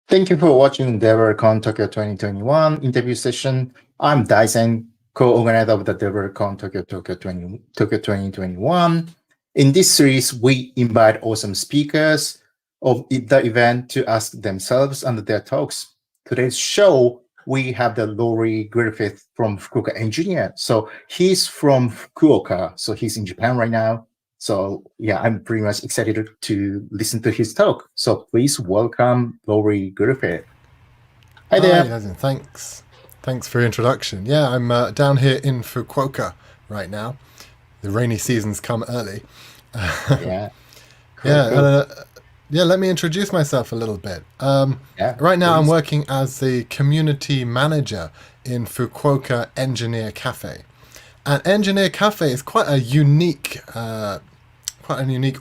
Thank you for watching DevRelCon Tokyo 2021 interview session. I'm Daisen, co-organizer of the DevRelCon Tokyo 2021. In this series, we invite awesome speakers of the event to ask themselves and their talks. Today's show, we have the Laurie Griffiths from Fukuoka Engineer. So he's from Fukuoka, so he's in Japan right now. So yeah, I'm pretty much excited to listen to his talk. So please welcome Laurie Griffith. Hi there. Hi, Daisen. Thanks for your introduction. Yeah, I'm down here in Fukuoka right now. The rainy season's come early. Yeah. Cool, Yeah, cool. yeah. Let me introduce myself a little bit. Yeah, Right now, I'm please. working as the community manager in Fukuoka Engineer Cafe. And Engineer Cafe is quite a unique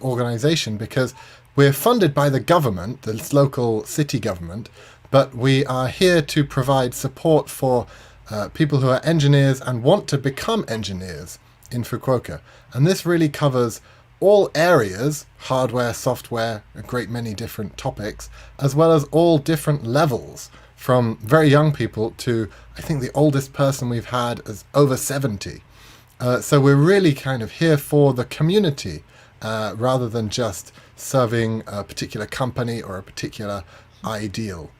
organization because we're funded by the government, the local city government, but we are here to provide support for people who are engineers and want to become engineers in Fukuoka. And this really covers all areas, hardware, software, a great many different topics, as well as all different levels, from very young people to, I think the oldest person we've had is over 70. So we're really kind of here for the community rather than just serving a particular company or a particular ideal.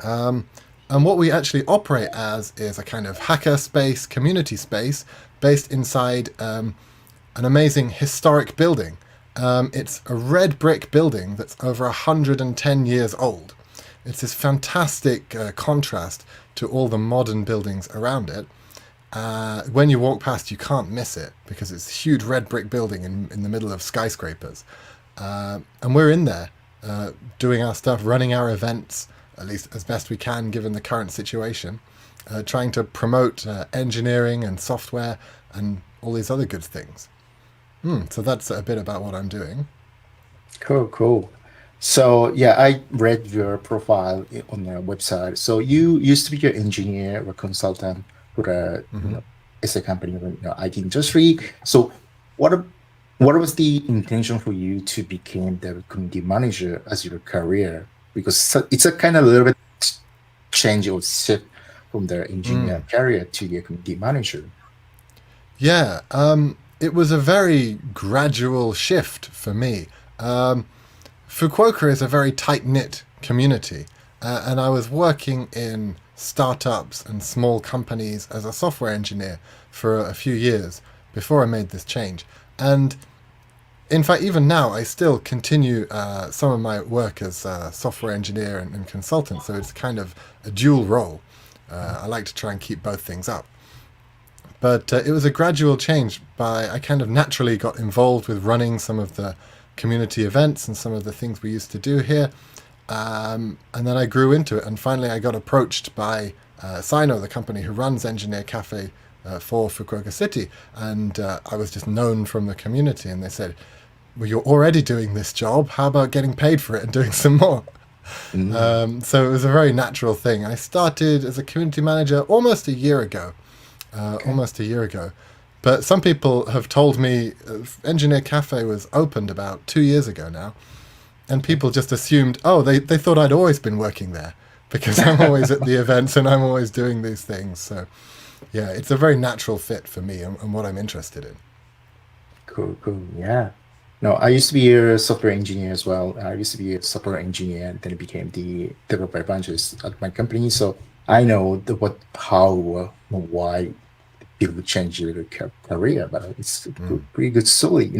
And what we actually operate as is a kind of hacker space, community space, based inside an amazing historic building. It's a red brick building that's over 110 years old. It's this fantastic contrast to all the modern buildings around it. When you walk past, you can't miss it because it's a huge red brick building in the middle of skyscrapers. And we're in there doing our stuff, running our events, at least as best we can given the current situation, trying to promote engineering and software and all these other good things. So that's a bit about what I'm doing. Cool, cool. So yeah, I read your profile on your website. So you used to be an engineer or consultant for a as a company in IT industry. So what a- what was the intention for you to become the community manager as your career? Because it's a kind of a little bit change or shift from the engineer career to the community manager. Yeah, it was a very gradual shift for me. Fukuoka is a very tight knit community, and I was working in startups and small companies as a software engineer for a few years before I made this change. And in fact, even now, I still continue some of my work as a software engineer and consultant, so it's kind of a dual role. I like to try and keep both things up. But it was a gradual change. I kind of naturally got involved with running some of the community events and some of the things we used to do here. And then I grew into it. And finally, I got approached by Sino, the company who runs Engineer Cafe for Fukuoka City. And I was just known from the community. And they said, well, you're already doing this job. How about getting paid for it and doing some more? Mm, So it was a very natural thing. I started as a community manager almost a year ago. okay. Almost a year ago. But some people have told me Engineer Cafe was opened about 2 years ago now, and people just assumed, oh, they thought I'd always been working there because I'm always at the events and I'm always doing these things. So, yeah, it's a very natural fit for me and what I'm interested in. Cool, cool. Yeah. No, I used to be a software engineer as well. I used to be a software engineer, and then I became the developer evangelist at my company. So I know how, why people change their career, but it's a pretty good story.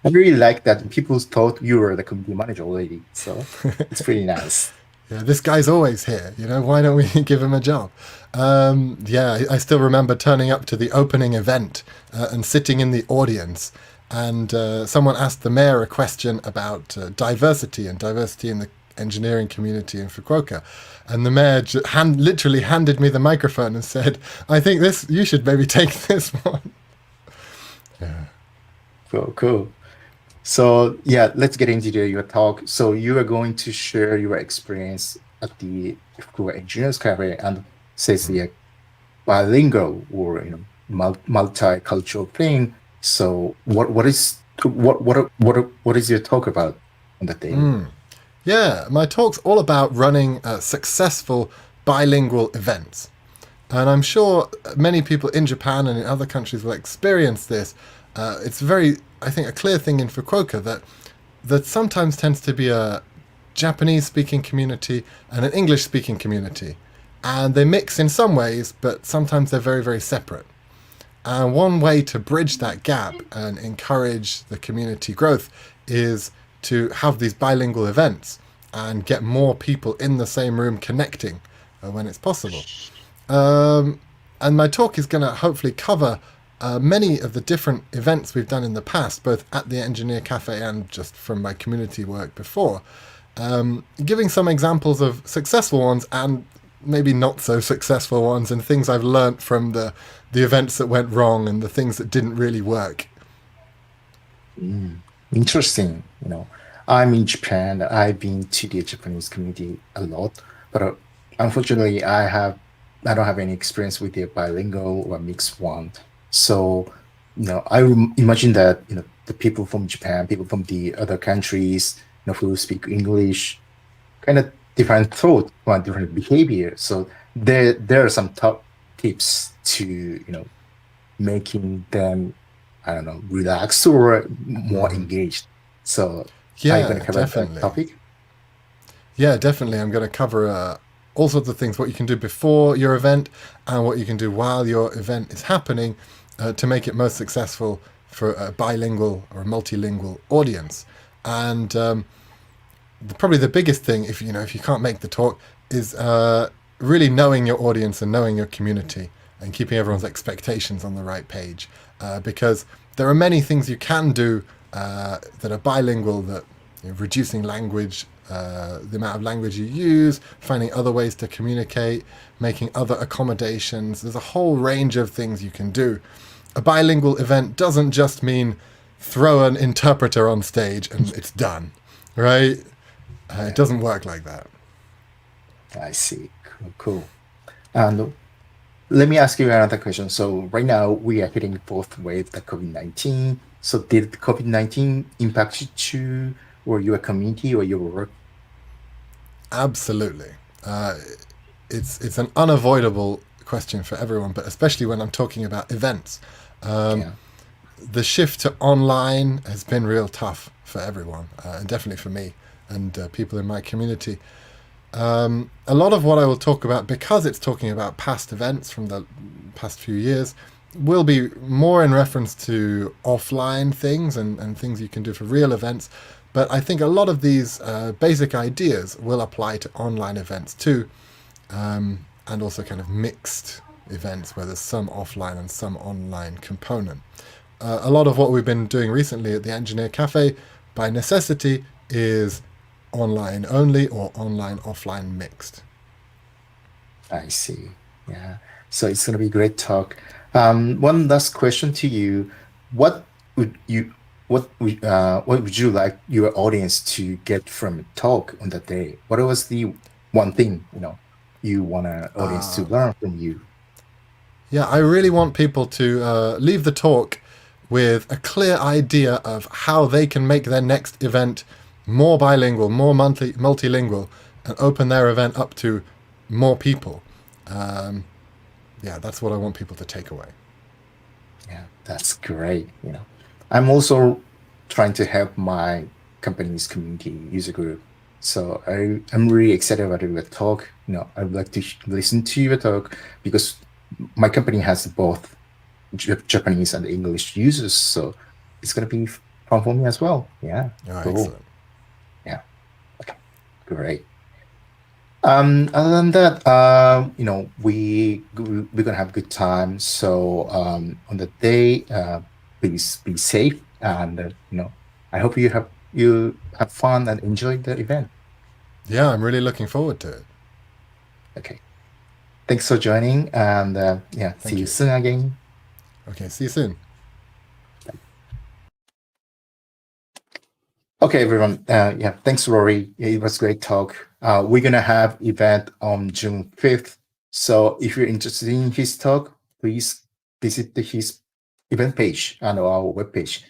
I really like that people thought you were the community manager already. So it's pretty nice. Yeah, this guy's always here. Why don't we give him a job? Yeah, I still remember turning up to the opening event and sitting in the audience, and someone asked the mayor a question about diversity and diversity in the engineering community in Fukuoka, and the mayor literally handed me the microphone and said, "I think you should maybe take this one." Yeah. Cool, cool. So yeah, let's get into your talk. So you are going to share your experience at the Fukuoka Engineers Cafe and says the bilingual or multicultural thing. So what is your talk about on that day? Yeah, my talk's all about running successful bilingual events. And I'm sure many people in Japan and in other countries will experience this. It's very, I think, a clear thing in Fukuoka that sometimes tends to be a Japanese speaking community and an English speaking community. And they mix in some ways, but sometimes they're very, very separate. And one way to bridge that gap and encourage the community growth is to have these bilingual events and get more people in the same room connecting when it's possible. And my talk is going to hopefully cover many of the different events we've done in the past, both at the Engineer Cafe and just from my community work before, giving some examples of successful ones and maybe not so successful ones and things I've learnt from the events that went wrong and the things that didn't really work. Interesting. I'm in Japan. I've been to the Japanese community a lot, but unfortunately, I don't have any experience with the bilingual or mixed one. So, I imagine that the people from Japan, people from the other countries, who speak English, kind of different thought or different behavior. So there are some top tips to making them, I don't know, relax or more engaged. So are you going Yeah, to cover that definitely. topic? Yeah, definitely. I'm going to cover all sorts of things, what you can do before your event and what you can do while your event is happening to make it most successful for a bilingual or a multilingual audience. And probably the biggest thing, if you can't make the talk, is really knowing your audience and knowing your community and keeping everyone's expectations on the right page. Because there are many things you can do that are bilingual, that reducing language, the amount of language you use, finding other ways to communicate, making other accommodations. There's a whole range of things you can do. A bilingual event doesn't just mean throw an interpreter on stage and it's done, right? It doesn't work like that. I see. Cool, cool. And let me ask you another question. So right now we are hitting the fourth wave, the COVID-19. So did COVID-19 impact you or your community or your work? Absolutely. It's an unavoidable question for everyone, but especially when I'm talking about events. Um, Yeah. the shift to online has been real tough for everyone, and definitely for me and people in my community. A lot of what I will talk about, because it's talking about past events from the past few years, will be more in reference to offline things and things you can do for real events. But I think a lot of these basic ideas will apply to online events too, and also kind of mixed events where there's some offline and some online component. A lot of what we've been doing recently at the Engineer Cafe, by necessity, is online only or online offline mixed. I see. Yeah. So it's going to be a great talk. One last question to you. What would you what would you like your audience to get from a talk on that day? What was the one thing, you want an audience to learn from you? Yeah, I really want people to leave the talk with a clear idea of how they can make their next event more bilingual, more multilingual, and open their event up to more people. Um, yeah, that's what I want people to take away. Yeah, that's great. I'm also trying to help my company's community user group. So I'm really excited about your talk. I would like to listen to your talk because my company has both Japanese and English users. So it's going to be fun for me as well. Yeah, Oh, cool. excellent. Yeah, okay, great. Other than that, we're gonna have a good time. So on the day, please be safe, and I hope you have fun and enjoy the event. Yeah, I'm really looking forward to it. Okay, thanks for joining, and yeah, see Thank you you. soon again. Okay, see you soon. Okay, everyone. Yeah, thanks, Rory. It was great talk. We're gonna have event on June 5th. So if you're interested in his talk, please visit his event page and our webpage.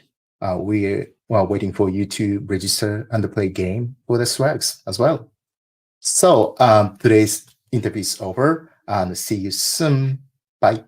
We while waiting for you to register and play game for the swags as well. So today's interview is over, and see you soon. Bye.